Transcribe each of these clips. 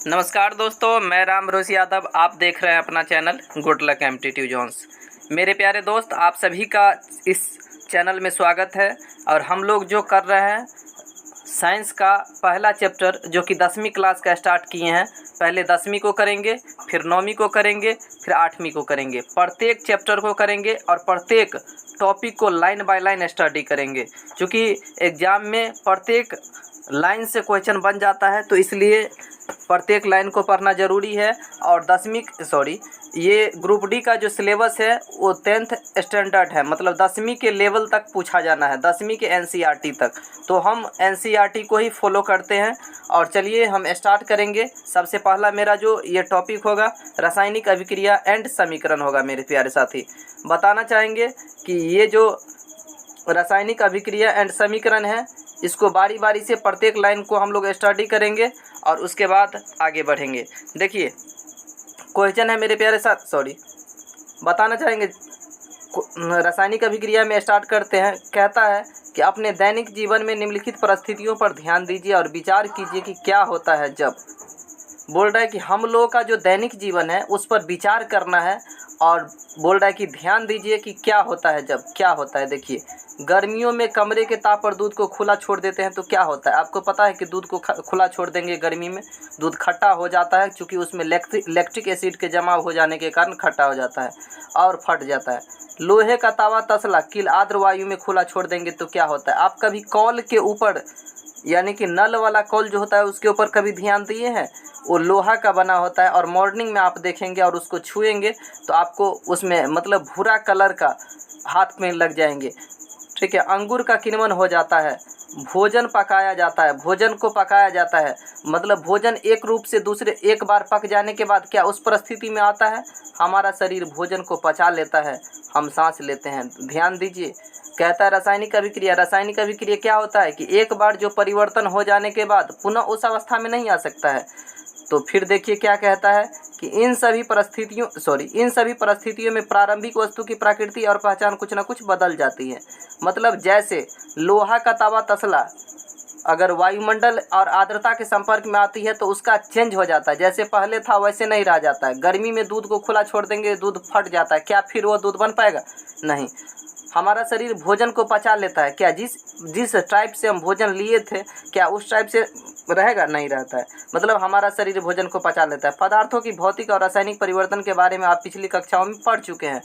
नमस्कार दोस्तों, मैं राम रोज यादव। आप देख रहे हैं अपना चैनल गुड लक एमटीट्यू जोन्स। मेरे प्यारे दोस्त, आप सभी का इस चैनल में स्वागत है। और हम लोग जो कर रहे हैं साइंस का पहला चैप्टर जो कि 10वीं क्लास का स्टार्ट किए हैं। पहले 10वीं को करेंगे, फिर 9वीं को करेंगे, फिर 8वीं को करेंगे। प्रत्येक चैप्टर को करेंगे और प्रत्येक टॉपिक को लाइन बाय लाइन स्टडी करेंगे, क्योंकि एग्ज़ाम में प्रत्येक लाइन से क्वेश्चन बन जाता है, तो इसलिए प्रत्येक लाइन को पढ़ना ज़रूरी है। और ये ग्रुप डी का जो सिलेबस है वो 10th स्टैंडर्ड है, मतलब 10वीं के लेवल तक पूछा जाना है, 10वीं के एनसीईआरटी तक। तो हम एनसीईआरटी को ही फॉलो करते हैं। और चलिए हम स्टार्ट करेंगे। सबसे पहला मेरा जो ये टॉपिक होगा रासायनिक अभिक्रिया एंड समीकरण होगा। मेरे प्यारे साथी, बताना चाहेंगे कि ये जो रासायनिक अभिक्रिया एंड समीकरण है, इसको बारी बारी से प्रत्येक लाइन को हम लोग स्टडी करेंगे और उसके बाद आगे बढ़ेंगे। देखिए क्वेश्चन है मेरे प्यारे बताना चाहेंगे। रासायनिक अभिक्रिया में स्टार्ट करते हैं। कहता है कि अपने दैनिक जीवन में निम्नलिखित परिस्थितियों पर ध्यान दीजिए और विचार कीजिए कि क्या होता है जब। बोल रहा है कि हम लोगों का जो दैनिक जीवन है उस पर विचार करना है और बोल रहा है कि ध्यान दीजिए कि क्या होता है जब। क्या होता है, देखिए गर्मियों में कमरे के ताप पर दूध को खुला छोड़ देते हैं तो क्या होता है। आपको पता है कि दूध को खुला छोड़ देंगे गर्मी में, दूध खट्टा हो जाता है, क्योंकि उसमें लैक्टिक एसिड के जमा हो जाने के कारण खट्टा हो जाता है और फट जाता है। लोहे का तावा, तसला, कील आर्द्र वायु में खुला छोड़ देंगे तो क्या होता है। आप कभी कॉल के ऊपर, यानी कि नल वाला कॉल जो होता है उसके ऊपर कभी ध्यान दिए हैं? वो लोहा का बना होता है और मॉर्निंग में आप देखेंगे और उसको छुएंगे तो आपको उसमें मतलब भूरा कलर का हाथ में लग जाएंगे। ठीक है। अंगूर का किण्वन हो जाता है, भोजन पकाया जाता है, भोजन को पकाया जाता है, मतलब भोजन एक रूप से दूसरे एक बार पक जाने के बाद क्या उस परिस्थिति में आता है, हमारा शरीर भोजन को पचा लेता है, हम सांस लेते हैं। ध्यान दीजिए। कहता है रासायनिक अभिक्रिया। रासायनिक अभिक्रिया क्या होता है कि एक बार जो परिवर्तन हो जाने के बाद पुनः उस अवस्था में नहीं आ सकता है। तो फिर देखिए क्या कहता है कि इन सभी परिस्थितियों में प्रारंभिक वस्तु की प्रकृति और पहचान कुछ न कुछ बदल जाती है। मतलब जैसे लोहा का तवा, तसला अगर वायुमंडल और आर्द्रता के संपर्क में आती है तो उसका चेंज हो जाता है, जैसे पहले था वैसे नहीं रह जाता है। गर्मी में दूध को खुला छोड़ देंगे, दूध फट जाता है, क्या फिर वो दूध बन पाएगा? नहीं। हमारा शरीर भोजन को पचा लेता है, क्या जिस टाइप से हम भोजन लिए थे क्या उस टाइप से रहेगा? नहीं रहता है। मतलब हमारा शरीर भोजन को पचा लेता है। पदार्थों की भौतिक और रासायनिक परिवर्तन के बारे में आप पिछली कक्षाओं में पढ़ चुके हैं।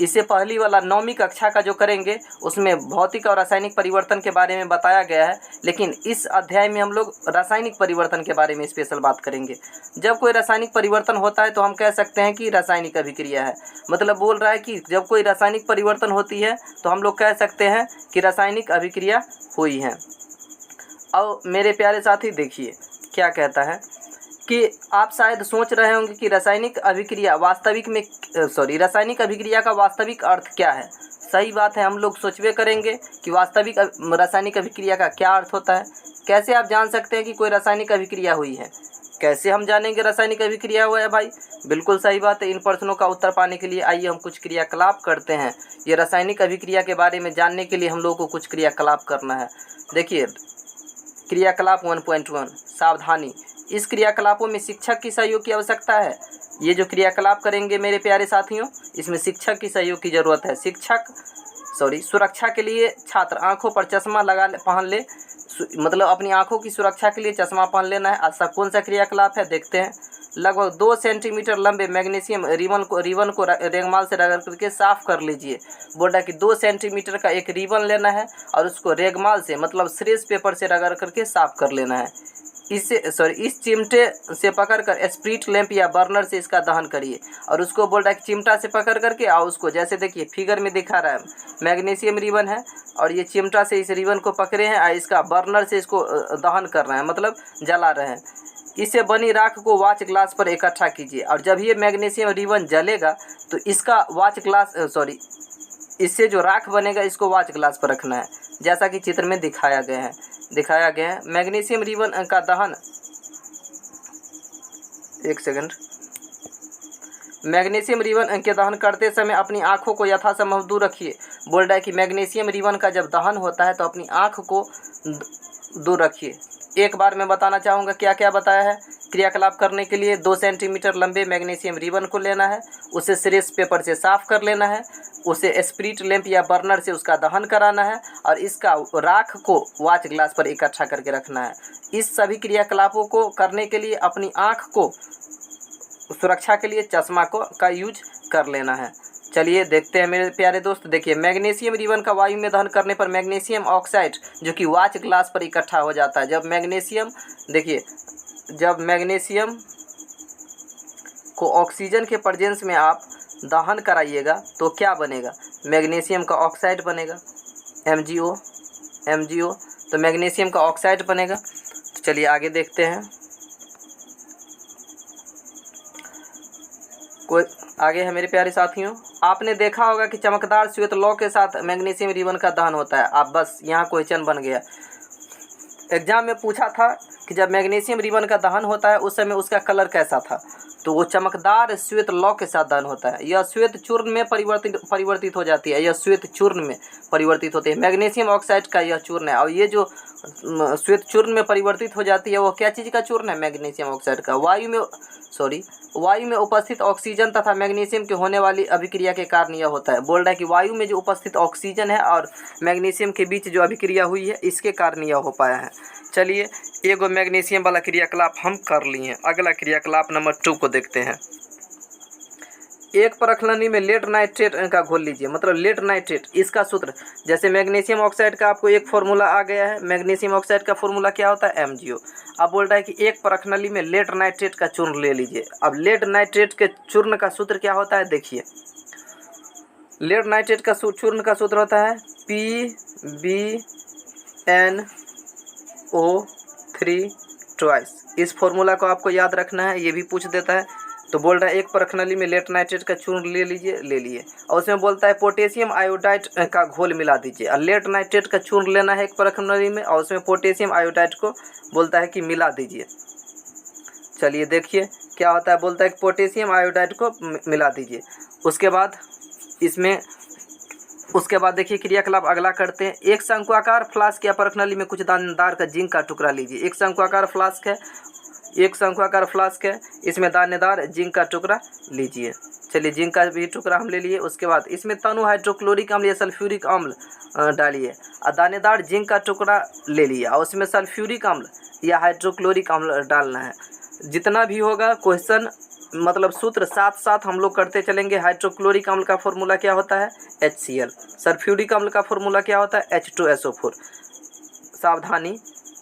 इससे पहली वाला 9वीं कक्षा का जो करेंगे उसमें भौतिक और रासायनिक परिवर्तन के बारे में बताया गया है, लेकिन इस अध्याय में हम लोग रासायनिक परिवर्तन के बारे में स्पेशल बात करेंगे। जब कोई रासायनिक परिवर्तन होता है तो हम कह सकते हैं कि रासायनिक अभिक्रिया है। मतलब बोल रहा है कि जब कोई रासायनिक परिवर्तन होती है तो हम लोग कह सकते हैं कि रासायनिक अभिक्रिया हुई है। और मेरे प्यारे साथी देखिए क्या कहता है कि आप शायद सोच रहे होंगे कि रासायनिक अभिक्रिया का वास्तविक अर्थ क्या है। सही बात है, हम लोग सोचवे करेंगे कि वास्तविक रासायनिक अभिक्रिया का क्या अर्थ होता है। कैसे आप जान सकते हैं कि कोई रासायनिक अभिक्रिया हुई है? कैसे हम जानेंगे रासायनिक अभिक्रिया हुआ है भाई? बिल्कुल सही बात है। इन प्रश्नों का उत्तर पाने के लिए आइए हम कुछ क्रियाकलाप करते हैं। ये रासायनिक अभिक्रिया के बारे में जानने के लिए हम लोगों को कुछ क्रियाकलाप करना है। देखिए क्रियाकलाप 1.1 सावधानी। इस क्रियाकलापों में शिक्षक की सहयोग की आवश्यकता है। ये जो क्रियाकलाप करेंगे मेरे प्यारे साथियों, इसमें शिक्षक की सहयोग की ज़रूरत है। सुरक्षा के लिए छात्र आंखों पर चश्मा पहन ले, मतलब अपनी आंखों की सुरक्षा के लिए चश्मा पहन लेना है। ऐसा कौन सा क्रियाकलाप है देखते हैं। लगभग 2 सेंटीमीटर लंबे मैग्नीशियम रिबन को रेगमाल से रगड़ करके साफ़ कर लीजिए। बोल रहा है कि 2 सेंटीमीटर का एक रिबन लेना है और उसको रेगमाल से मतलब श्रेष पेपर से रगड़ करके साफ़ कर लेना है। इस चिमटे से पकड़कर स्प्रिट लैंप या बर्नर से इसका दहन करिए। और उसको बोल रहा है कि चिमटा से पकड़ करके और उसको, जैसे देखिए फिगर में दिखा रहा है, मैग्नीशियम रिबन है और ये चिमटा से इस रिबन को पकड़े हैं और इसका बर्नर से इसको दहन कर रहे हैं, मतलब जला रहे हैं। इससे बनी राख को वॉच ग्लास पर इकट्ठा कीजिए और जब ये मैग्नीशियम रिबन जलेगा तो इससे जो राख बनेगा इसको वॉच ग्लास पर रखना है, जैसा कि चित्र में दिखाया गया है। मैग्नीशियम रिबन का दहन, एक सेकंड। मैग्नीशियम रिबन के दहन करते समय अपनी आँखों को यथासंभव दूर रखिए। बोल रहा है कि मैग्नीशियम रिबन का जब दहन होता है तो अपनी आँख को दूर रखिए। एक बार मैं बताना चाहूँगा क्या क्या बताया है। क्रियाकलाप करने के लिए 2 सेंटीमीटर लंबे मैग्नीशियम रिबन को लेना है, उसे सीरेश पेपर से साफ कर लेना है, उसे स्प्रिट लैंप या बर्नर से उसका दहन कराना है और इसका राख को वॉच ग्लास पर इकट्ठा करके रखना है। इस सभी क्रियाकलापों को करने के लिए अपनी आँख को सुरक्षा के लिए चश्मा का यूज कर लेना है। चलिए देखते हैं मेरे प्यारे दोस्त। देखिए, मैग्नीशियम रिबन का वायु में दहन करने पर मैग्नीशियम ऑक्साइड जो कि वॉच ग्लास पर इकट्ठा हो जाता है। जब मैग्नीशियम को ऑक्सीजन के प्रेजेंस में आप दहन कराइएगा तो क्या बनेगा, मैग्नीशियम का ऑक्साइड बनेगा, MgO। तो मैग्नीशियम का ऑक्साइड बनेगा। तो चलिए आगे देखते हैं। कोई आगे है मेरे प्यारे साथियों, आपने देखा होगा कि चमकदार श्वेत लौ के साथ मैग्नीशियम रिबन का दहन होता है। आप बस यहाँ क्वेश्चन बन गया। एग्जाम में पूछा था कि जब मैग्नीशियम रिबन का दहन होता है उस समय उसका कलर कैसा था, तो वो चमकदार श्वेत लौ के साथ दहन होता है। यह श्वेत चूर्ण में परिवर्तित हो जाती है। यह श्वेत चूर्ण में परिवर्तित होती है। मैग्नीशियम ऑक्साइड का यह चूर्ण है और ये जो श्वेत चूर्ण में परिवर्तित हो जाती है वो क्या चीज़ का चूर्ण है, मैग्नीशियम ऑक्साइड का। वायु में उपस्थित ऑक्सीजन तथा मैग्नीशियम के होने वाली अभिक्रिया के कारण यह होता है। बोल रहा है कि वायु में जो उपस्थित ऑक्सीजन है और मैग्नीशियम के बीच जो अभिक्रिया हुई है इसके कारण यह हो पाया है। चलिए, एगो मैग्नीशियम वाला क्रियाकलाप हम कर लिए। अगला क्रियाकलाप नंबर 2 को देखते हैं। एक परखलनी में लेड नाइट्रेट का घोल लीजिए। मतलब लेड नाइट्रेट, इसका सूत्र जैसे मैग्नीशियम ऑक्साइड का आपको एक फॉर्मूला आ गया है। मैग्नीशियम ऑक्साइड का फॉर्मूला क्या होता है, MgO। अब बोल रहा है कि एक परखनली में लेड नाइट्रेट का चूर्ण ले लीजिए। अब लेड नाइट्रेट के चूर्ण का सूत्र क्या होता है, देखिए। लेड नाइट्रेट का चूर्ण का सूत्र होता है PbNO3 ट्वाइस। इस फॉर्मूला को आपको याद रखना है, ये भी पूछ देता है। तो बोल रहा है एक परखनली में लेड नाइट्रेट का चूर्ण ले लिए और उसमें बोलता है पोटेशियम आयोडाइड का घोल मिला दीजिए। और लेड नाइट्रेट का चूर्ण लेना है एक परखनली में और उसमें पोटेशियम आयोडाइड को बोलता है कि मिला दीजिए। चलिए देखिए क्या होता है, बोलता है कि पोटेशियम आयोडाइड को मिला दीजिए। उसके बाद देखिए क्रियाकलाप अगला करते हैं। एक शंक्वाकार फ्लास्क या परखनली में कुछ दानेदार का जिंक का टुकड़ा लीजिए। एक शंक्वाकार फ्लास्क है, इसमें दानेदार जिंक का टुकड़ा लीजिए। चलिए, जिंक का भी टुकड़ा हम ले लिए। उसके बाद इसमें तनु हाइड्रोक्लोरिक अम्ल या सल्फ्यूरिक अम्ल डालिए और दानेदार जिंक का टुकड़ा ले लिए और उसमें सल्फ्यूरिक अम्ल या हाइड्रोक्लोरिक अम्ल डालना है। जितना भी होगा क्वेश्चन मतलब सूत्र साथ साथ हम लोग करते चलेंगे। हाइड्रोक्लोरिक अम्ल का फॉर्मूला क्या होता है, HCl। सल्फ्यूरिक अम्ल का फॉर्मूला क्या होता है, H2SO4। सावधानी,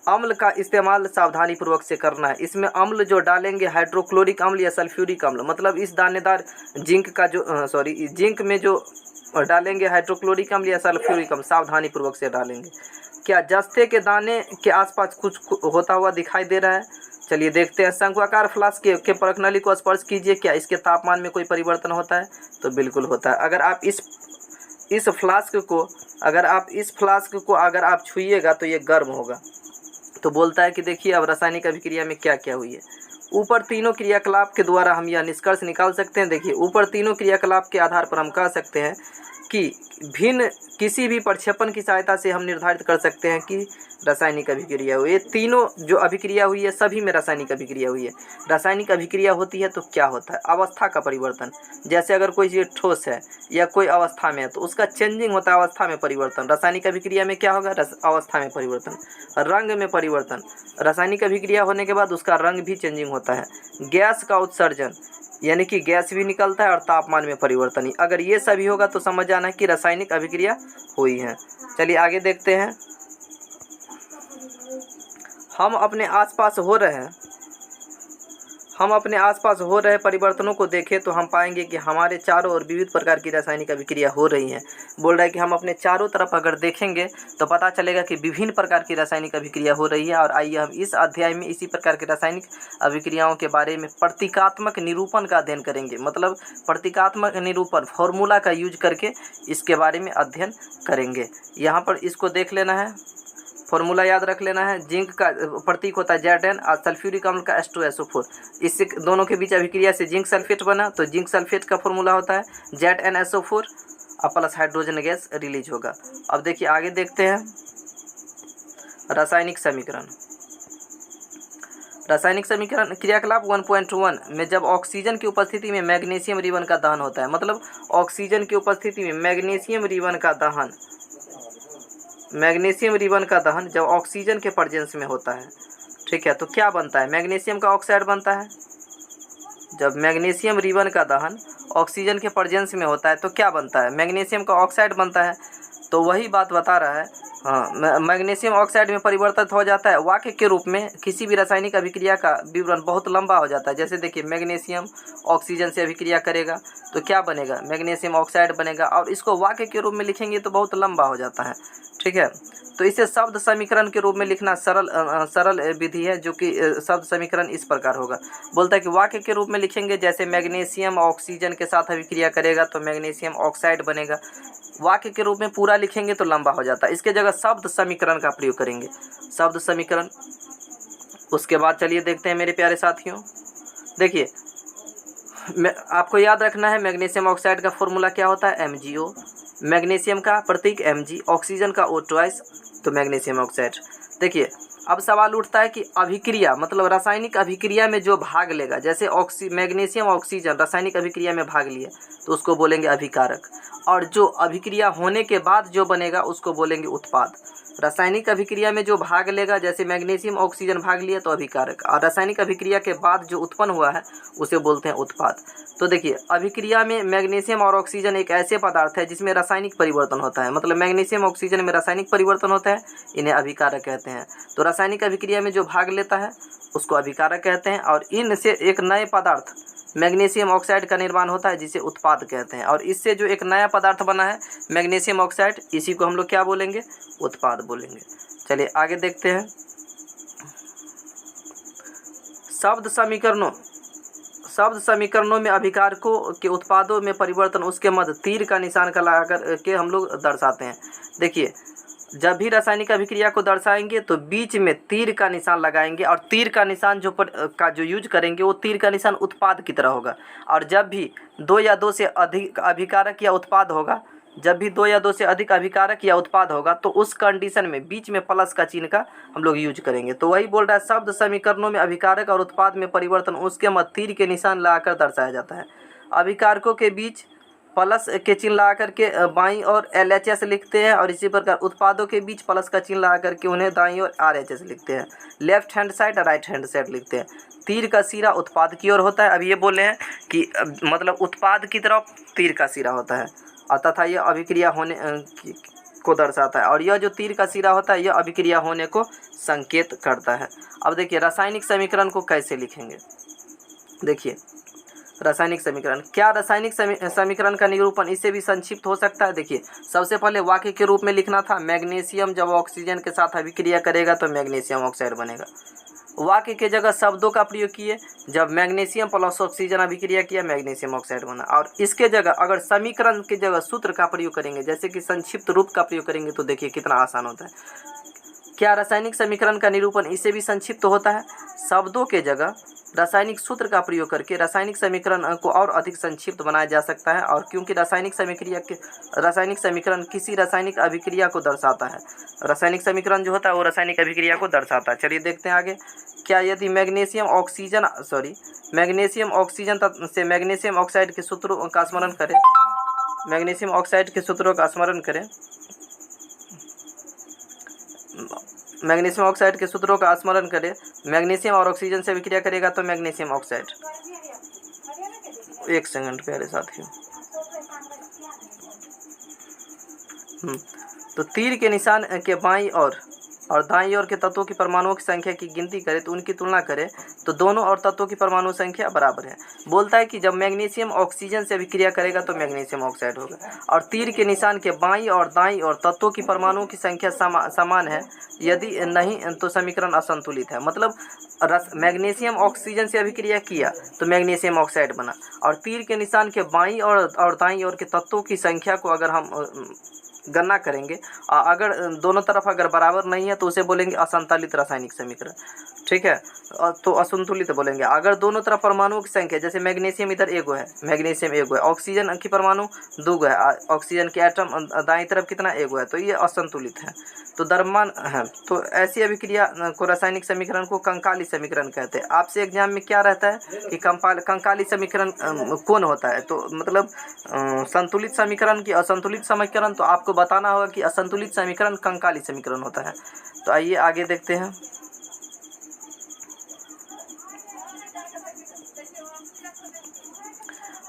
अम्ल का इस्तेमाल सावधानी पूर्वक से करना है। इसमें अम्ल जो डालेंगे हाइड्रोक्लोरिक अम्ल या सल्फ्यूरिक अम्ल, मतलब इस दानेदार जिंक का जिंक में जो डालेंगे हाइड्रोक्लोरिक अम्ल या सल्फ्यूरिक अम्ल, सावधानी पूर्वक से डालेंगे। क्या जस्ते के दाने के आसपास कुछ होता हुआ दिखाई दे रहा है, चलिए देखते हैं। शंक्वाकार फ्लास्क के परखनली को स्पर्श कीजिए, क्या इसके तापमान में कोई परिवर्तन होता है, तो बिल्कुल होता है। अगर आप इस फ्लास्क को अगर आप छुइएगा तो ये गर्म होगा। तो बोलता है कि देखिए अब रासायनिक अभिक्रिया में क्या क्या हुई है। ऊपर तीनों क्रियाकलाप के द्वारा हम यह निष्कर्ष निकाल सकते हैं। देखिए, ऊपर तीनों क्रियाकलाप के आधार पर हम कह सकते हैं कि भिन्न किसी भी प्रक्षेपण की सहायता से हम निर्धारित कर सकते हैं कि रासायनिक अभिक्रिया हुई है। तीनों जो अभिक्रिया हुई है सभी में रासायनिक अभिक्रिया हुई है। रासायनिक अभिक्रिया होती है तो क्या होता है, अवस्था का परिवर्तन। जैसे अगर कोई चीज़ ठोस है या कोई अवस्था में है तो उसका चेंजिंग होता है, अवस्था में परिवर्तन। रासायनिक अभिक्रिया में क्या होगा, अवस्था में परिवर्तन। रंग में परिवर्तन, रासायनिक अभिक्रिया होने के बाद उसका रंग भी चेंजिंग होता है। गैस का उत्सर्जन, यानी कि गैस भी निकलता है और तापमान में परिवर्तन। अगर ये सभी होगा तो समझ जाना है कि रासायनिक अभिक्रिया हुई है। चलिए आगे देखते हैं। हम अपने आसपास हो रहे परिवर्तनों को देखें तो हम पाएंगे कि हमारे चारों ओर विविध प्रकार की रासायनिक अभिक्रिया हो रही हैं। बोल रहा है कि हम अपने चारों तरफ अगर देखेंगे तो पता चलेगा कि विभिन्न प्रकार की रासायनिक अभिक्रिया हो रही है। और आइए हम इस अध्याय में इसी प्रकार की रासायनिक अभिक्रियाओं के बारे में प्रतीकात्मक निरूपण का अध्ययन करेंगे। मतलब प्रतीकात्मक निरूपण फॉर्मूला का यूज करके इसके बारे में अध्ययन करेंगे। यहाँ पर इसको देख लेना है, फॉर्मूला याद रख लेना है। जिंक का प्रतीक होता है Zn और सल्फ्यूरिक अम्ल का H2SO4। इससे दोनों के बीच अभिक्रिया से जिंक सल्फेट बना, तो जिंक सल्फेट का फॉर्मूला होता है ZnSO4 और प्लस हाइड्रोजन गैस रिलीज होगा। अब देखिए आगे देखते हैं रासायनिक समीकरण। रासायनिक समीकरण क्रियाकलाप 1.1 में जब ऑक्सीजन की उपस्थिति में मैग्नीशियम रिबन का दहन होता है, मतलब ऑक्सीजन की उपस्थिति में मैग्नीशियम रिबन का दहन, मैग्नीशियम रिबन का दहन जब ऑक्सीजन के प्रेजेंस में होता है, ठीक है, तो क्या बनता है? मैग्नीशियम का ऑक्साइड बनता है। जब मैग्नीशियम रिबन का दहन ऑक्सीजन के प्रेजेंस में होता है तो क्या बनता है? मैग्नीशियम का ऑक्साइड बनता है। तो वही बात बता रहा है, हाँ, मैग्नीशियम ऑक्साइड में परिवर्तित हो जाता है वाक्य के रूप में। किसी भी रासायनिक अभिक्रिया का विवरण बहुत लंबा हो जाता है। जैसे देखिए, मैग्नीशियम ऑक्सीजन से अभिक्रिया करेगा तो क्या बनेगा? मैग्नीशियम ऑक्साइड बनेगा, और इसको वाक्य के रूप में लिखेंगे तो बहुत लंबा हो जाता है, ठीक है। तो इसे शब्द समीकरण के रूप में लिखना सरल विधि है, जो कि शब्द समीकरण इस प्रकार होगा। बोलता है कि वाक्य के रूप में लिखेंगे, जैसे मैग्नीशियम ऑक्सीजन के साथ अभिक्रिया करेगा तो मैग्नीशियम ऑक्साइड बनेगा। वाक्य के रूप में पूरा लिखेंगे तो लंबा हो जाता है। इसके जगह शब्द समीकरण का प्रयोग करेंगे, शब्द समीकरण। उसके बाद चलिए देखते हैं मेरे प्यारे साथियों, देखिए आपको याद रखना है मैग्नीशियम ऑक्साइड का फॉर्मूला क्या होता है? MgO। मैग्नीशियम का प्रतीक Mg, ऑक्सीजन का O2, तो मैग्नीशियम ऑक्साइड। देखिए अब सवाल उठता है कि अभिक्रिया, मतलब रासायनिक अभिक्रिया में जो भाग लेगा, जैसे मैग्नीशियम ऑक्सीजन रासायनिक अभिक्रिया में भाग लिया तो उसको बोलेंगे अभिकारक, और जो अभिक्रिया होने के बाद जो बनेगा उसको बोलेंगे उत्पाद। रासायनिक अभिक्रिया में जो भाग लेगा, जैसे मैग्नीशियम ऑक्सीजन भाग लिया तो अभिकारक, और रासायनिक अभिक्रिया के बाद जो उत्पन्न हुआ है उसे बोलते हैं उत्पाद। तो देखिए अभिक्रिया में मैग्नीशियम और ऑक्सीजन एक ऐसे पदार्थ है जिसमें रासायनिक परिवर्तन होता है, मतलब मैग्नीशियम ऑक्सीजन में रासायनिक परिवर्तन होता है, इन्हें अभिकारक कहते हैं। तो रासायनिक अभिक्रिया में जो भाग लेता है उसको अभिकारक कहते हैं, और इनसे एक नए पदार्थ मैग्नीशियम ऑक्साइड का निर्माण होता है जिसे उत्पाद कहते हैं। और इससे जो एक नया पदार्थ बना है मैग्नीशियम ऑक्साइड, इसी को हम लोग क्या बोलेंगे? उत्पाद बोलेंगे। चलिए आगे देखते हैं। शब्द समीकरणों में अभिकारकों के उत्पादों में परिवर्तन, उसके मध्य तीर का निशान का लगा के हम लोग दर्शाते हैं। देखिए जब भी रासायनिक अभिक्रिया को दर्शाएंगे तो बीच में तीर का निशान लगाएंगे, और तीर का निशान जो यूज करेंगे वो तीर का निशान उत्पाद की तरह होगा। और जब भी 2 या 2 से अधिक अभिकारक या उत्पाद होगा, जब भी 2 या 2 से अधिक अभिकारक या उत्पाद होगा तो उस कंडीशन में बीच में प्लस का चिन्ह का हम लोग यूज करेंगे। तो वही बोल रहा है, शब्द समीकरणों में अभिकारक और उत्पाद में परिवर्तन, उसके मध्य तीर के निशान लगाकर दर्शाया जाता है। अभिकारकों के बीच प्लस के चिन्ह लगा करके बाईं और LHS लिखते हैं, और इसी प्रकार उत्पादों के बीच प्लस का चिन्ह लगा करके उन्हें दाईं और RHS लिखते हैं। लेफ्ट हैंड साइड और राइट हैंड साइड लिखते हैं। तीर का सिरा उत्पाद की ओर होता है। अब ये बोले हैं कि मतलब उत्पाद की तरफ तीर का सिरा होता है, तथा यह अभिक्रिया होने को दर्शाता है, और यह जो तीर का सिरा होता है यह अभिक्रिया होने को संकेत करता है। अब देखिए रासायनिक समीकरण को कैसे लिखेंगे। देखिए रासायनिक समीकरण, क्या रासायनिक समीकरण का निरूपण इससे भी संक्षिप्त हो सकता है? देखिए सबसे पहले वाक्य के रूप में लिखना था, मैग्नीशियम जब ऑक्सीजन के साथ अभिक्रिया करेगा तो मैग्नीशियम ऑक्साइड बनेगा। वाक्य के जगह शब्दों का प्रयोग किए, जब मैग्नीशियम प्लस ऑक्सीजन अभिक्रिया किया मैग्नीशियम ऑक्साइड बना। और इसके जगह अगर समीकरण की जगह सूत्र का प्रयोग करेंगे, जैसे कि संक्षिप्त रूप का प्रयोग करेंगे, तो देखिए कितना आसान होता है। क्या रासायनिक समीकरण का निरूपण इससे भी संक्षिप्त होता है? शब्दों के जगह रासायनिक सूत्र का प्रयोग करके रासायनिक समीकरण को और अधिक संक्षिप्त बनाया जा सकता है। और क्योंकि रासायनिक समीकरण किसी रासायनिक अभिक्रिया को दर्शाता है, रासायनिक समीकरण जो होता है वो रासायनिक अभिक्रिया को दर्शाता है। चलिए देखते हैं आगे। क्या यदि मैग्नीशियम ऑक्सीजन से मैग्नीशियम ऑक्साइड के सूत्रों का स्मरण करें, मैग्नीशियम ऑक्साइड के सूत्रों का स्मरण करें, मैग्नीशियम ऑक्साइड के सूत्रों का स्मरण करें, मैग्नीशियम और ऑक्सीजन से विक्रिया करेगा तो मैग्नीशियम ऑक्साइड। एक सेकंड प्यारे साथियों। तो तीर के निशान के बाईं और दाईं ओर के तत्वों की परमाणुओं की संख्या की गिनती करें तो उनकी तुलना करें तो दोनों और तत्वों की परमाणु संख्या बराबर है। बोलता है कि जब मैग्नीशियम ऑक्सीजन से अभिक्रिया करेगा तो मैग्नीशियम ऑक्साइड होगा, और तीर के निशान के बाईं और दाईं और तत्वों की परमाणुओं की संख्या समान है, यदि नहीं तो समीकरण असंतुलित है। मतलब मैग्नीशियम ऑक्सीजन से अभिक्रिया किया तो मैग्नीशियम ऑक्साइड बना, और तीर के निशान के बाईं और दाईं ओर के तत्वों की संख्या को अगर हम गणना करेंगे। अगर दोनों तरफ अगर बराबर नहीं है तो उसे बोलेंगे असंतुलित रासायनिक समीकरण, ठीक है। तो असंतुलित बोलेंगे। अगर दोनों तरफ परमाणुओं की संख्या, जैसे मैग्नीशियम इधर एगो है, मैग्नीशियम एगो है, ऑक्सीजन की परमाणु दूगो है, ऑक्सीजन के एटम दाईं तरफ कितना एगो है, तो ये असंतुलित है, तो द्रव्यमान है। तो ऐसी अभिक्रिया को रासायनिक समीकरण को कंकाली समीकरण कहते हैं। आपसे एग्जाम में क्या रहता है कि कंकाली समीकरण कौन होता है, तो मतलब संतुलित समीकरण की असंतुलित समीकरण, तो आपको बताना होगा कि असंतुलित समीकरण कंकाली समीकरण होता है। तो आइए आगे देखते हैं।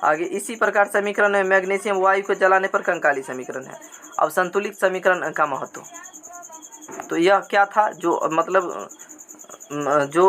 आगे इसी प्रकार समीकरण में मैग्नीशियम वायु को जलाने पर कंकाली समीकरण है। अब संतुलित समीकरण का महत्व, तो यह क्या था, जो मतलब जो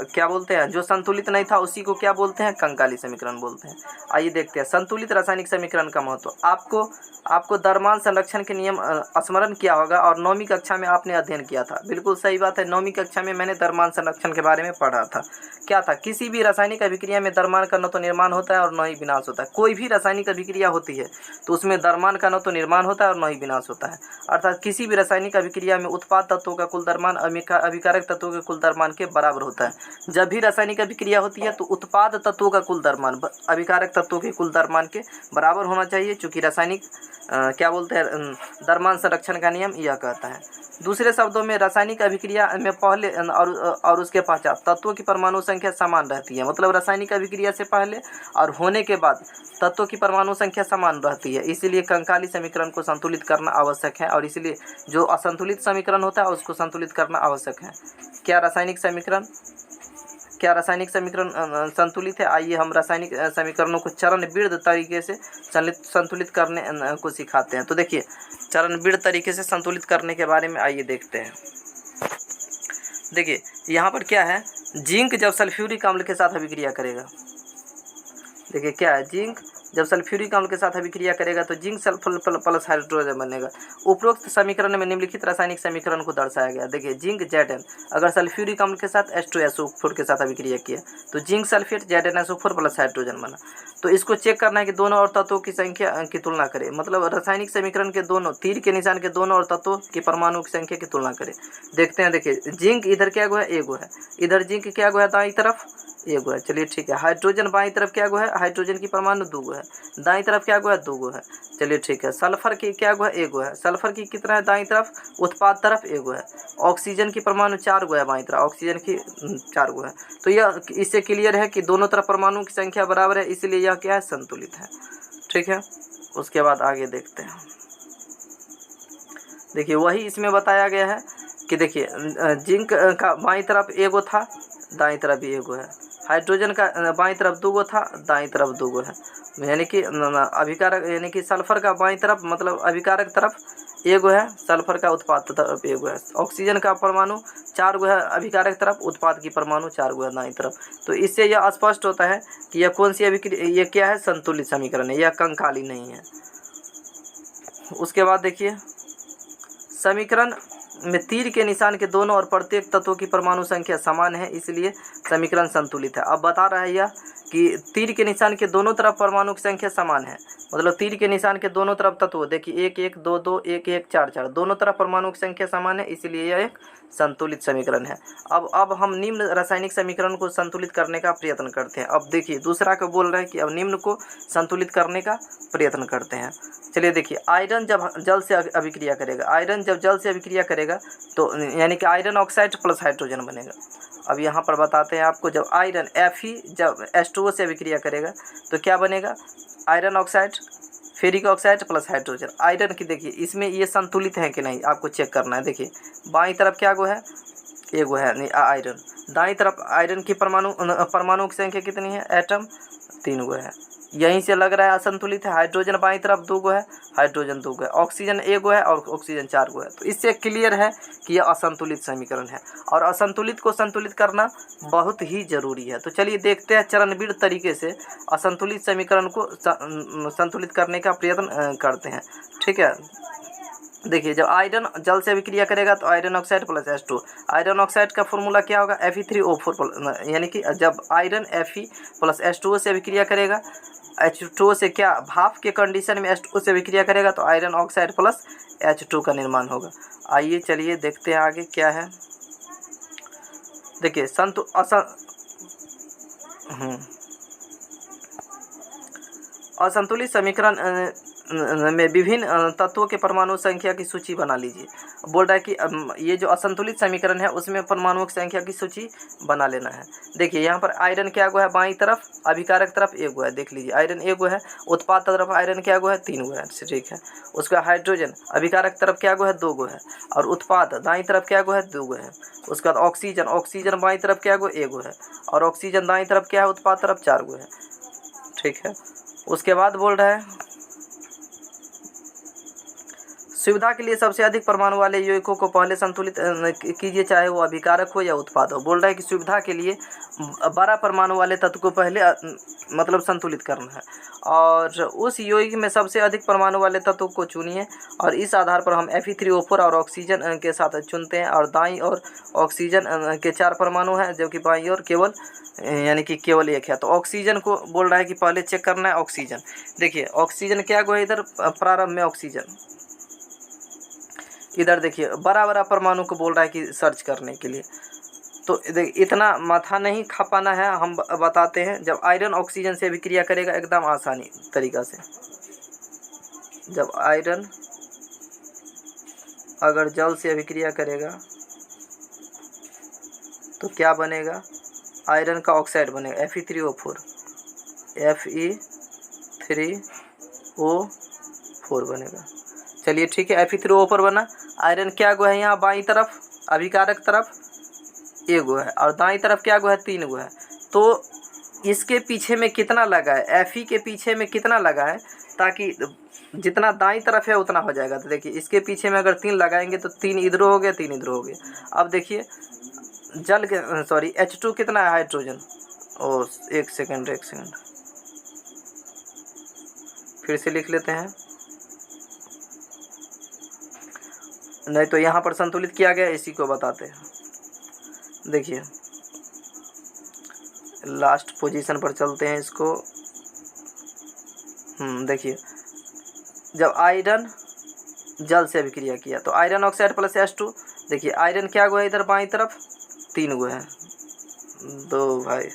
क्या बोलते हैं, जो संतुलित नहीं था उसी को क्या बोलते हैं, कंकाली समीकरण बोलते हैं। आइए देखते हैं संतुलित रासायनिक समीकरण का महत्व। आपको द्रव्यमान संरक्षण के नियम स्मरण किया होगा और 9वीं कक्षा में आपने अध्ययन किया था। बिल्कुल सही बात है, 9वीं कक्षा में मैंने द्रव्यमान संरक्षण के बारे में पढ़ा था। क्या था, किसी भी रासायनिक अभिक्रिया में द्रव्यमान का न तो निर्माण होता है और न ही विनाश होता है। कोई भी रासायनिक अभिक्रिया होती है तो उसमें द्रव्यमान का न तो निर्माण होता है और न ही विनाश होता है। अर्थात किसी भी रासायनिक अभिक्रिया में उत्पाद तत्वों का कुल द्रव्यमान अभिकारक तत्वों के कुल द्रव्यमान के बराबर होता है। जब भी रासायनिक अभिक्रिया होती है तो उत्पाद तत्वों का कुल द्रव्यमान अभिकारक तत्वों के कुल द्रव्यमान के बराबर होना चाहिए, चूँकि रासायनिक क्या बोलते हैं, द्रव्यमान संरक्षण का नियम यह कहता है। दूसरे शब्दों में रासायनिक अभिक्रिया में पहले और उसके पश्चात तत्वों की परमाणु संख्या समान रहती है। मतलब रासायनिक अभिक्रिया से पहले और होने के बाद तत्वों की परमाणु संख्या समान रहती है। इसीलिए कंकाली समीकरण को संतुलित करना आवश्यक है, और इसलिए जो असंतुलित समीकरण होता है उसको संतुलित करना आवश्यक है। क्या रासायनिक समीकरण संतुलित है? आइए हम रासायनिक समीकरणों को चरणबद्ध तरीके से संतुलित करने को सिखाते हैं। तो देखिए, चरणबद्ध तरीके से संतुलित करने के बारे में आइए देखते हैं। देखिए यहाँ पर क्या है, जिंक जब सल्फ्यूरिक अम्ल के साथ अभिक्रिया करेगा, देखिए क्या है, जिंक जब सल्फ्यूरिक अम्ल के साथ अभिक्रिया करेगा तो जिंक सल्फर प्लस हाइड्रोजन बनेगा। उपरोक्त समीकरण में निम्नलिखित रासायनिक समीकरण को दर्शाया गया। देखिए जिंक Zn अगर सल्फ्यूरिक अम्ल के साथ H2SO4 के साथ अभिक्रिया किया तो zinc sulphate ZnSO4 plus hydrogen बना। तो इसको चेक करना है कि दोनों और तत्वों की संख्या की तुलना करें। मतलब रासायनिक समीकरण के दोनों तीर के निशान के दोनों और तत्वों की परमाणु की संख्या की तुलना करें। देखते हैं, देखिए जिंक इधर क्या गो है, एगो है, इधर जिंक क्या गो है, दाईं तरफ एगो है। चलिए ठीक है। हाइड्रोजन बाईं तरफ क्या गो है, हाइड्रोजन की परमाणु दूगो है, दाईं तरफ क्या गो है, दूगो है। चलिए ठीक है। सल्फर की क्या गो है, एगो है, सल्फर की कितना है, दाईं तरफ, उत्पाद तरफ एगो है। ऑक्सीजन की परमाणु 4 गो है, बाईं तरफ ऑक्सीजन की 4 गो है। तो यह इससे क्लियर है कि दोनों तरफ परमाणु की संख्या बराबर है, इसलिए यह क्या है, संतुलित है। ठीक है। उसके बाद आगे देखते हैं। देखिए वही इसमें बताया गया है कि देखिए जिंक का बाईं तरफ एगो था, दाईं तरफ भी एगो है। हाइड्रोजन का बाईं तरफ दूगो था, दाईं तरफ दूगो है। यानी कि अभिकारक, यानी कि सल्फर का बाईं तरफ मतलब अभिकारक तरफ एगो है, सल्फर का उत्पाद तरफ एगो है। ऑक्सीजन का परमाणु 4 गो है अभिकारक तरफ, उत्पाद की परमाणु 4 गो है दाईं तरफ। तो इससे यह स्पष्ट होता है कि यह कौन सी अभिक्रिया, यह क्या है, संतुलित समीकरण है, यह कंकाली नहीं है। उसके बाद देखिए, समीकरण में तीर के निशान के दोनों और प्रत्येक तत्वों की परमाणु संख्या समान है, इसलिए समीकरण संतुलित है। अब बता रहा है यह कि तीर के निशान के दोनों तरफ परमाणु की संख्या समान है। मतलब तीर के निशान के दोनों तरफ तत्व, देखिए 1 1 2 2 1 1 4 4, दोनों तरफ परमाणु की संख्या समान है, इसलिए यह एक संतुलित समीकरण है। अब हम निम्न रासायनिक समीकरण को संतुलित करने का प्रयत्न करते हैं। अब देखिए दूसरा को बोल रहे हैं कि अब निम्न को संतुलित करने का प्रयत्न करते हैं। चलिए देखिए, आयरन जब जल से अभिक्रिया करेगा, आयरन जब जल से अभिक्रिया करेगा तो यानी कि आयरन ऑक्साइड प्लस हाइड्रोजन बनेगा। अब यहाँ पर बताते हैं आपको, जब आयरन Fe जब H2O से अभिक्रिया करेगा तो क्या बनेगा, iron oxide, ferric oxide plus hydrogen. Iron की देखिए इसमें ये संतुलित है कि नहीं आपको चेक करना है। देखिए बाईं तरफ क्या गो है, एगो है नहीं आयरन, दाईं तरफ आयरन की परमाणु की संख्या कितनी है, एटम 3 गो है। यहीं से लग रहा है असंतुलित है। हाइड्रोजन बाईं तरफ 2 गो है, हाइड्रोजन 2 गो है, ऑक्सीजन 1 गो है और ऑक्सीजन 4 गो है। तो इससे क्लियर है कि यह असंतुलित समीकरण है, और असंतुलित को संतुलित करना बहुत ही जरूरी है। तो चलिए देखते हैं चरणबद्ध तरीके से असंतुलित समीकरण को संतुलित करने का प्रयत्न करते हैं। ठीक है। देखिए जब आयरन जल से अभिक्रिया करेगा तो iron oxide plus H2, iron oxide का फॉर्मूला क्या होगा, Fe3O4, यानी कि जब आयरन Fe प्लस H2O से अभिक्रिया करेगा H2O से क्या भाप के कंडीशन में H2O से अभिक्रिया करेगा तो आयरन ऑक्साइड प्लस H2 का निर्माण होगा। आइए चलिए देखते हैं आगे क्या है। देखिए असंतुलित समीकरण में विभिन्न तत्वों के परमाणु संख्या की सूची बना लीजिए। बोल रहा है कि ये जो असंतुलित समीकरण है उसमें परमाणुओं की संख्या की सूची बना लेना है। देखिए यहाँ पर आयरन क्या गो है बाईं तरफ, अभिकारक तरफ एक गो है, देख लीजिए आयरन एक गो है, उत्पाद तरफ आयरन क्या गो है 3 गो है, ठीक है। उसका हाइड्रोजन अभिकारक तरफ क्या गो है 2 गो है, और उत्पाद दाईं तरफ क्या गो है 2 गो है। उसके बाद ऑक्सीजन बाईं तरफ क्या गो 1 गो है, और ऑक्सीजन दाईं तरफ क्या है उत्पाद तरफ 4 गो है, ठीक है। उसके बाद बोल रहा है सुविधा के लिए सबसे अधिक परमाणु वाले यौगिकों को पहले संतुलित कीजिए, चाहे वो अभिकारक हो या उत्पाद हो। बोल रहा है कि सुविधा के लिए बड़ा परमाणु वाले तत्व को पहले मतलब संतुलित करना है, और उस यौगिक में सबसे अधिक परमाणु वाले तत्व को चुनिए, और इस आधार पर हम Fe3O4 और ऑक्सीजन के साथ चुनते हैं। और दाईं और ऑक्सीजन के 4 परमाणु हैं, जबकि बाईं और केवल यानी कि केवल 1 है। तो ऑक्सीजन को बोल रहा है कि पहले चेक करना है ऑक्सीजन। देखिए ऑक्सीजन क्या गो है, इधर प्रारंभ में ऑक्सीजन, इधर देखिए बड़ा बड़ा परमाणु को बोल रहा है कि सर्च करने के लिए। तो इतना माथा नहीं खा पाना है, हम बताते हैं। जब आयरन ऑक्सीजन से अभिक्रिया करेगा एकदम आसानी तरीका से, जब आयरन अगर जल से अभिक्रिया करेगा तो क्या बनेगा, आयरन का ऑक्साइड बनेगा Fe3O4, Fe3O4 बनेगा। चलिए ठीक है, Fe3O4 बना। आयरन क्या गो है यहाँ बाईं तरफ, अभिकारक तरफ 1 गो है, और दाईं तरफ क्या गो है 3 गो है। तो इसके पीछे में कितना लगा है, Fe के पीछे में कितना लगा है, ताकि जितना दाईं तरफ है उतना हो जाएगा। तो देखिए इसके पीछे में अगर 3 लगाएंगे तो 3 इधर हो गया, 3 इधर हो गया। अब देखिए जल के सॉरी H2 कितना है हाइड्रोजन, ओ एक सेकंड फिर से लिख लेते हैं, नहीं तो यहाँ पर संतुलित किया गया, इसी को बताते हैं। देखिए लास्ट पोजीशन पर चलते हैं इसको। देखिए जब आयरन जल से अभिक्रिया किया तो आयरन ऑक्साइड प्लस H2, देखिए आयरन क्या गो है इधर बाईं तरफ 3 गो है, 2 भाई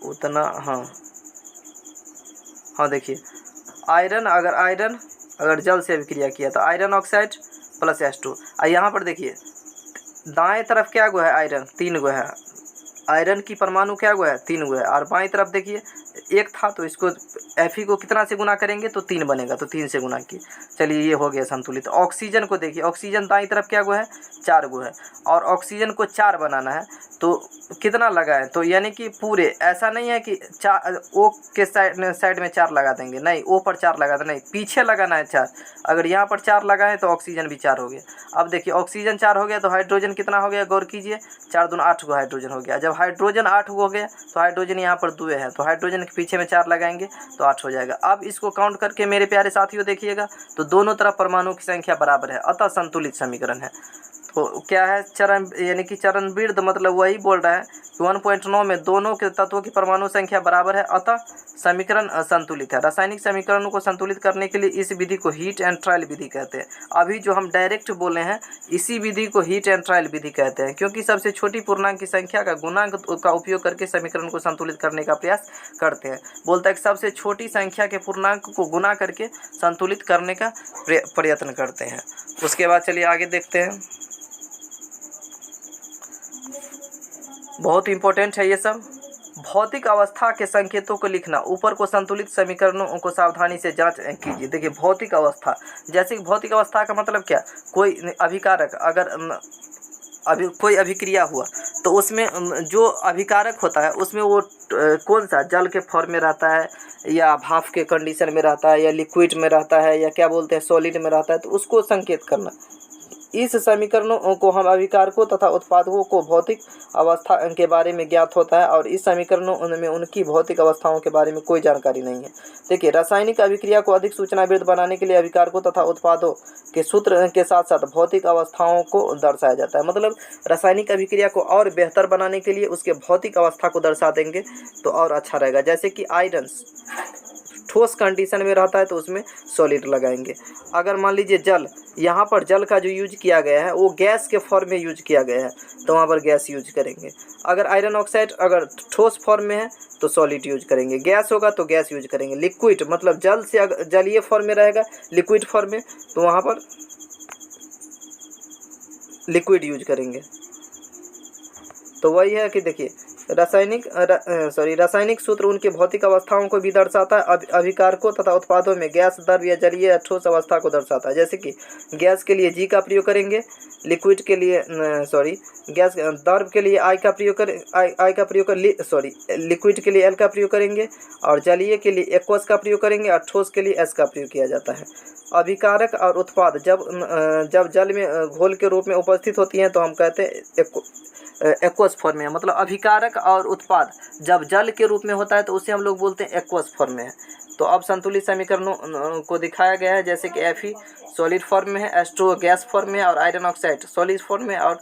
उतना, हाँ देखिए आयरन अगर जल से अभिक्रिया किया तो आयरन ऑक्साइड प्लस H2। और यहाँ पर देखिए दाएं तरफ क्या गो है आयरन 3 गो है, आयरन की परमाणु क्या गो है 3 गो है, और बाईं तरफ देखिए 1 था, तो इसको Fe को कितना से गुना करेंगे तो 3 बनेगा, तो 3 से गुना किए। चलिए ये हो गया संतुलित। ऑक्सीजन को देखिए, ऑक्सीजन दाईं तरफ क्या गो है 4 गो है, और ऑक्सीजन को 4 बनाना है तो कितना लगा है, तो यानी कि पूरे, ऐसा नहीं है कि 4 O के साइड में 4 लगा देंगे, नहीं O पर 4 लगा दें, नहीं पीछे लगाना है 4। अगर यहाँ पर 4 लगाएं तो ऑक्सीजन भी 4 हो गया। अब देखिए ऑक्सीजन 4 हो गया तो हाइड्रोजन कितना हो गया, गौर कीजिए 4 दूनी 8 गो हाइड्रोजन हो गया। जब हाइड्रोजन 8 गो हो गया तो हाइड्रोजन यहाँ पर 2 है, तो हाइड्रोजन के पीछे में 4 लगाएंगे तो 8 हो जाएगा। अब इसको काउंट करके मेरे प्यारे साथियों देखिएगा तो दोनों तरफ परमाणु की संख्या बराबर है, अतः संतुलित समीकरण है। तो क्या है चरण, यानी कि चरण वृद्ध मतलब वही बोल रहा है कि 1.9 में दोनों के तत्वों की परमाणु संख्या बराबर है, अतः समीकरण संतुलित है। रासायनिक समीकरणों को संतुलित करने के लिए इस विधि को हीट एंड ट्रायल विधि कहते हैं। अभी जो हम डायरेक्ट बोले हैं इसी विधि को हीट एंड ट्रायल विधि कहते हैं, क्योंकि सबसे छोटी पूर्णांक की संख्या का गुणांक का उपयोग करके समीकरण को संतुलित करने का प्रयास करते हैं। बोलता है कि सबसे छोटी संख्या के पूर्णांक को गुणा करके संतुलित करने का प्रयत्न करते हैं। उसके बाद चलिए आगे देखते हैं, बहुत इंपॉर्टेंट है ये सब। भौतिक अवस्था के संकेतों को लिखना, ऊपर को संतुलित समीकरणों को सावधानी से जांच कीजिए। देखिए भौतिक अवस्था, जैसे कि भौतिक अवस्था का मतलब क्या, कोई अभिकारक अगर कोई अभिक्रिया हुआ तो उसमें जो अभिकारक होता है उसमें वो कौन सा जल के फॉर्म में रहता है, या भाप के कंडीशन में रहता है, या लिक्विड में रहता है, या क्या बोलते हैं सॉलिड में रहता है, तो उसको संकेत करना। इस समीकरणों को हम अभिकारकों तथा उत्पादों को भौतिक अवस्था के बारे में ज्ञात होता है और इस समीकरणों में उनकी भौतिक अवस्थाओं के बारे में कोई जानकारी नहीं है। देखिए, रासायनिक अभिक्रिया को अधिक सूचनावृद्ध बनाने के लिए अभिकारकों तथा उत्पादों के सूत्र के साथ साथ भौतिक अवस्थाओं को दर्शाया जाता है। मतलब रासायनिक अभिक्रिया को और बेहतर बनाने के लिए उसके भौतिक अवस्था को दर्शा देंगे तो और अच्छा रहेगा। जैसे कि आयरन ठोस कंडीशन में रहता है तो उसमें सॉलिड लगाएंगे। अगर मान लीजिए जल, यहाँ पर जल का जो यूज किया गया है वो गैस के फॉर्म में यूज किया गया है तो वहाँ पर गैस यूज करेंगे। अगर आयरन ऑक्साइड अगर ठोस फॉर्म में है तो सॉलिड यूज करेंगे, गैस होगा तो गैस यूज करेंगे। लिक्विड मतलब जल से अगर जलीय फॉर्म में रहेगा, लिक्विड फॉर्म में, तो वहाँ पर लिक्विड यूज करेंगे। तो वही है कि देखिए रासायनिक सूत्र उनके भौतिक अवस्थाओं को भी दर्शाता है। अभिकारकों तथा उत्पादों में गैस, द्रव या जलीय या ठोस अवस्था को दर्शाता है। जैसे कि गैस के लिए जी का प्रयोग करेंगे, लिक्विड के लिए गैस द्रव के लिए आई का प्रयोग लिक्विड के लिए एल का प्रयोग करेंगे और जलीय के लिए एक्वस का प्रयोग करेंगे और ठोस के लिए एस का प्रयोग किया जाता है। अभिकारक और उत्पाद जब जल में घोल के रूप में उपस्थित होती हैं तो हम कहते हैं एक्वस फॉर्म में। मतलब अभिकारक और उत्पाद जब जल के रूप में होता है तो उसे हम लोग बोलते हैं एक्वस फॉर्म में है। तो अब संतुलित समीकरणों को दिखाया गया है, जैसे कि Fe सॉलिड फॉर्म में है, H2O गैस फॉर्म में है और आयरन ऑक्साइड सॉलिड फॉर्म में और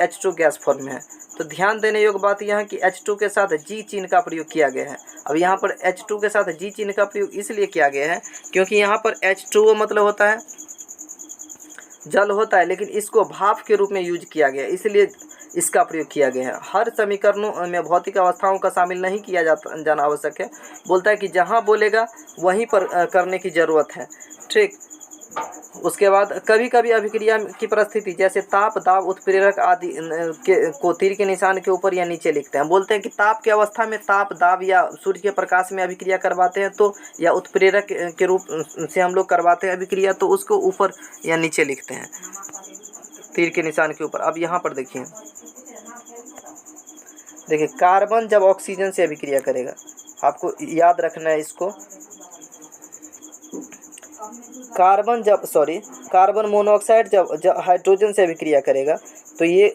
H2 गैस फॉर्म में है। तो ध्यान देने योग्य बात यह है कि H2 के साथ G चिन्ह का प्रयोग किया गया है। अब यहाँ पर H2 के साथ G चिन्ह का प्रयोग इसलिए किया गया है क्योंकि यहाँ पर H2O मतलब होता है जल होता है, लेकिन इसको भाप के रूप में यूज किया गया, इसलिए इसका प्रयोग किया गया है। हर समीकरणों में भौतिक अवस्थाओं का शामिल नहीं किया जाना आवश्यक है। बोलता है कि जहाँ बोलेगा वहीं पर करने की ज़रूरत है, ठीक। उसके बाद कभी कभी अभिक्रिया की परिस्थिति जैसे ताप, दाब, उत्प्रेरक आदि को तीर के निशान के ऊपर या नीचे लिखते हैं। बोलते हैं कि ताप की अवस्था में ताप, दाब या सूर्य के प्रकाश में अभिक्रिया करवाते हैं तो, या उत्प्रेरक के रूप से हम लोग करवाते हैं अभिक्रिया, तो उसको ऊपर या नीचे लिखते हैं तीर के निशान के ऊपर। अब यहाँ पर देखिए कार्बन जब ऑक्सीजन से अभिक्रिया करेगा, आपको याद रखना है इसको। कार्बन मोनोऑक्साइड जब हाइड्रोजन से अभिक्रिया करेगा तो ये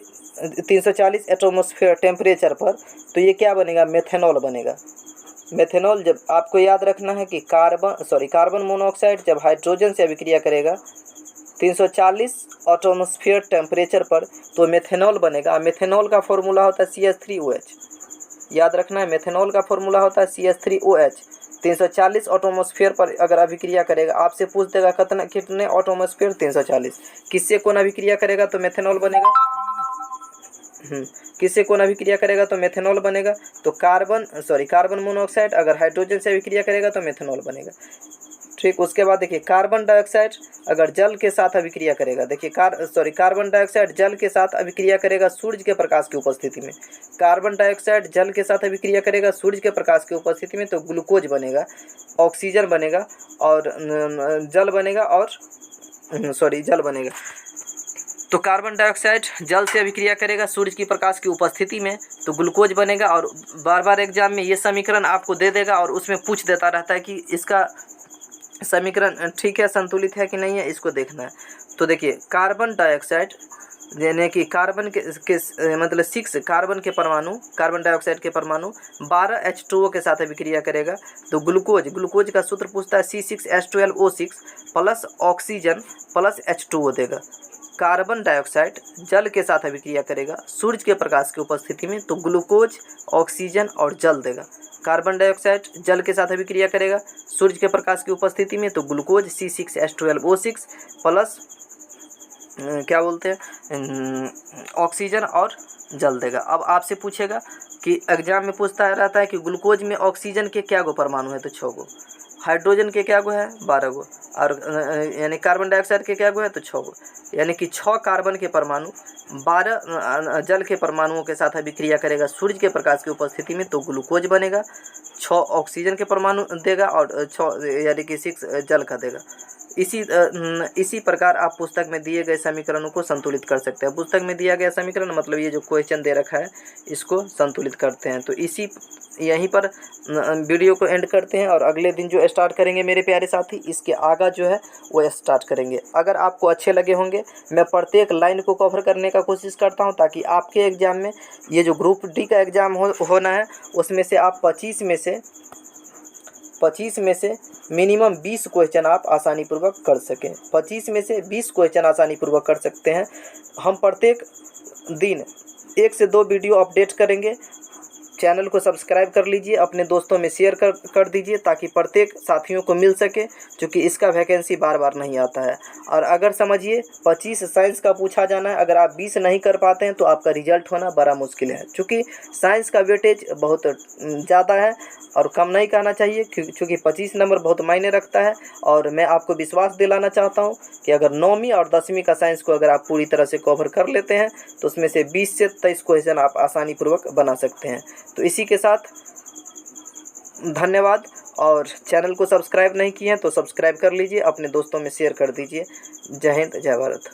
340 एटमॉस्फेयर टेम्परेचर पर, तो ये क्या बनेगा, मेथेनॉल बनेगा। मेथेनॉल जब आपको याद रखना है कि कार्बन मोनोऑक्साइड जब हाइड्रोजन से अभिक्रिया करेगा 340 एटमॉस्फेयर टेम्परेचर पर तो मेथेनॉल बनेगा। मेथेनॉल का फॉर्मूला होता है CH3OH, याद रखना है। मेथेनॉल का फॉर्मूला होता है CH3OH। 340 एटमॉस्फेयर पर अगर अभिक्रिया करेगा, आपसे पूछ देगा कितने एटमॉस्फेयर, 340। किससे कौन अभिक्रिया करेगा तो मेथेनॉल बनेगा। किससे कौन अभिक्रिया करेगा तो मेथेनॉल बनेगा। तो कार्बन मोनोऑक्साइड अगर हाइड्रोजन से अभिक्रिया करेगा तो मेथेनॉल बनेगा, ठीक। उसके बाद देखिए कार्बन डाइऑक्साइड अगर जल के साथ अभिक्रिया करेगा, देखिए कार्बन डाइऑक्साइड जल के साथ अभिक्रिया करेगा सूर्य के प्रकाश की उपस्थिति में। कार्बन डाइऑक्साइड जल के साथ अभिक्रिया करेगा सूर्य के प्रकाश की उपस्थिति में तो ग्लूकोज बनेगा, ऑक्सीजन बनेगा और जल बनेगा। तो कार्बन डाइऑक्साइड जल से अभिक्रिया करेगा सूर्य की प्रकाश की उपस्थिति में तो ग्लूकोज बनेगा। और बार बार एग्जाम में ये समीकरण आपको दे देगा और उसमें पूछ देता रहता है कि इसका समीकरण ठीक है, संतुलित है कि नहीं है, इसको देखना है। तो देखिए कार्बन डाइऑक्साइड यानी कि कार्बन के मतलब 6 कार्बन डाइऑक्साइड के परमाणु 12 H2O के साथ अभिक्रिया करेगा तो ग्लूकोज का सूत्र पूछता है C6H12O6 plus oxygen plus H2O देगा। कार्बन डाइऑक्साइड जल के साथ अभिक्रिया करेगा सूर्य के प्रकाश की उपस्थिति में तो ग्लूकोज, ऑक्सीजन और जल देगा। कार्बन डाइऑक्साइड जल के साथ अभिक्रिया करेगा सूर्य के प्रकाश की उपस्थिति में तो ग्लूकोज C6H12O6 प्लस क्या बोलते हैं ऑक्सीजन और जल देगा। अब आपसे पूछेगा कि एग्जाम में पूछता रहता है कि ग्लूकोज में ऑक्सीजन के क्या गो परमाणु है तो 6 गो, हाइड्रोजन के क्या गो है 12 गो और यानी कार्बन डाइऑक्साइड के क्या गो है तो 6 गो, यानी कि 6 कार्बन के परमाणु 12 जल के परमाणुओं के साथ अभिक्रिया करेगा सूर्य के प्रकाश की उपस्थिति में तो ग्लूकोज बनेगा, 6 ऑक्सीजन के परमाणु देगा और 6 यानी कि 6 जल का देगा। इसी प्रकार आप पुस्तक में दिए गए समीकरणों को संतुलित कर सकते हैं। पुस्तक में दिया गया समीकरण मतलब ये जो क्वेश्चन दे रखा है इसको संतुलित करते हैं। तो यहीं पर वीडियो को एंड करते हैं और अगले दिन जो स्टार्ट करेंगे मेरे प्यारे साथी, इसके आगे जो है वो स्टार्ट करेंगे। अगर आपको अच्छे लगे होंगे, मैं प्रत्येक लाइन को कवर करने का कोशिश करता हूं ताकि आपके एग्ज़ाम में ये जो ग्रुप डी का एग्ज़ाम होना है उसमें से आप 25 में से मिनिमम 20 क्वेश्चन आप आसानी पूर्वक कर सकें। 25 में से 20 क्वेश्चन आसानी पूर्वक कर सकते हैं। हम प्रत्येक दिन 1 से 2 वीडियो अपडेट करेंगे। चैनल को सब्सक्राइब कर लीजिए, अपने दोस्तों में शेयर कर दीजिए ताकि प्रत्येक साथियों को मिल सके, क्योंकि इसका वैकेंसी बार बार नहीं आता है। और अगर समझिए 25 साइंस का पूछा जाना है, अगर आप 20 नहीं कर पाते हैं तो आपका रिजल्ट होना बड़ा मुश्किल है, क्योंकि साइंस का वेटेज बहुत ज़्यादा है और कम नहीं कहना चाहिए, क्योंकि 25 नंबर बहुत मायने रखता है। और मैं आपको विश्वास दिलाना चाहता हूँ कि अगर 9वीं और 10वीं का साइंस को अगर आप पूरी तरह से कवर कर लेते हैं तो उसमें से 20 से 23 क्वेश्चन आप आसानी पूर्वक बना सकते हैं। तो इसी के साथ धन्यवाद। और चैनल को सब्सक्राइब नहीं किए हैं तो सब्सक्राइब कर लीजिए, अपने दोस्तों में शेयर कर दीजिए। जय हिंद, जय भारत।